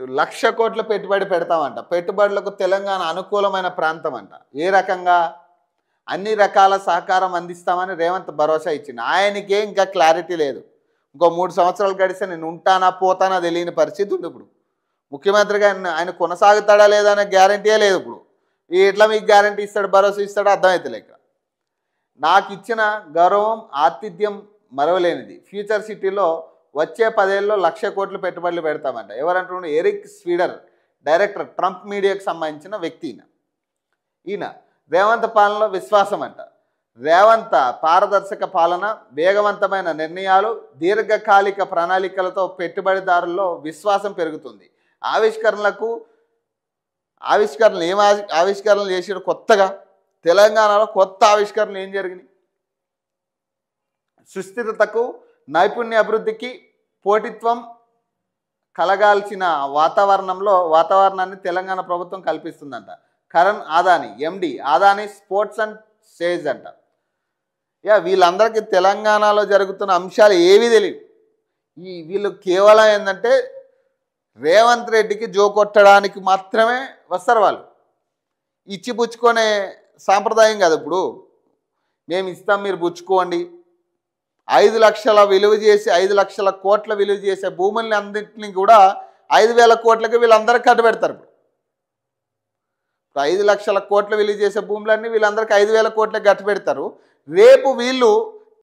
లక్ష కోట్ల పెట్టుబడి పెడతామంట. పెట్టుబడులకు తెలంగాణ అనుకూలమైన ప్రాంతం అంట. ఏ రకంగా? అన్ని రకాల సహకారం అందిస్తామని రేవంత్ భరోసా ఇచ్చింది. ఆయనకే ఇంకా క్లారిటీ లేదు. ఇంకో 3 సంవత్సరాలు గడిస్తే నేను ఉంటానా పోతానా తెలియని పరిస్థితి ఉంది ఇప్పుడు. ముఖ్యమంత్రిగా ఆయన కొనసాగుతాడా లేదా అనే గ్యారంటీయే లేదు ఇప్పుడు. ఎట్లా మీకు గ్యారంటీ ఇస్తాడు, భరోసా ఇస్తాడో అర్థమవుతలే ఇక్కడ. నాకు ఇచ్చిన గౌరవం ఆతిథ్యం మరవలేనిది. ఫ్యూచర్ సిటీలో వచ్చే 10 ఏళ్ళలో 1,00,000 కోట్లు పెట్టుబడులు పెడతామంట. ఎవరంటున్నాడు? ఎరిక్ స్వీడర్, డైరెక్టర్, ట్రంప్ మీడియాకు సంబంధించిన వ్యక్తి. ఈయన రేవంత్ పాలనలో విశ్వాసం అంట. రేవంత్ పారదర్శక పాలన, వేగవంతమైన నిర్ణయాలు, దీర్ఘకాలిక ప్రణాళికలతో పెట్టుబడిదారుల్లో విశ్వాసం పెరుగుతుంది. ఆవిష్కరణలు ఏం ఆవిష్కరణలు చేసాడు కొత్తగా? తెలంగాణలో కొత్త ఆవిష్కరణలు ఏం జరిగినాయి? సుస్థిరతకు, నైపుణ్య అభివృద్ధికి పోటీత్వం కలగాల్సిన వాతావరణాన్ని తెలంగాణ ప్రభుత్వం కల్పిస్తుందంట. కరణ్ ఆదాని, ఎండి ఆదాని స్పోర్ట్స్ అండ్ సేజ్ అంట. వీళ్ళందరికీ తెలంగాణలో జరుగుతున్న అంశాలు ఏవి తెలియదు. వీళ్ళు కేవలం ఏంటంటే రేవంత్ రెడ్డికి జో కొట్టడానికి మాత్రమే వస్తారు. వాళ్ళు ఇచ్చి పుచ్చుకునే సాంప్రదాయం కాదు. ఇప్పుడు మేము ఇస్తాం, మీరు పుచ్చుకోండి. 5 లక్షల విలువ చేసి 5 లక్షల కోట్ల విలువ చేసే భూముల్ని అన్నింటినీ కూడా 5,000 కోట్లకి వీళ్ళందరికీ కట్టబెడతారు. ఇప్పుడు 5 లక్షల కోట్ల విలువ చేసే భూములన్నీ వీళ్ళందరికీ 5,000 కోట్లకి కట్టబెడతారు. రేపు వీళ్ళు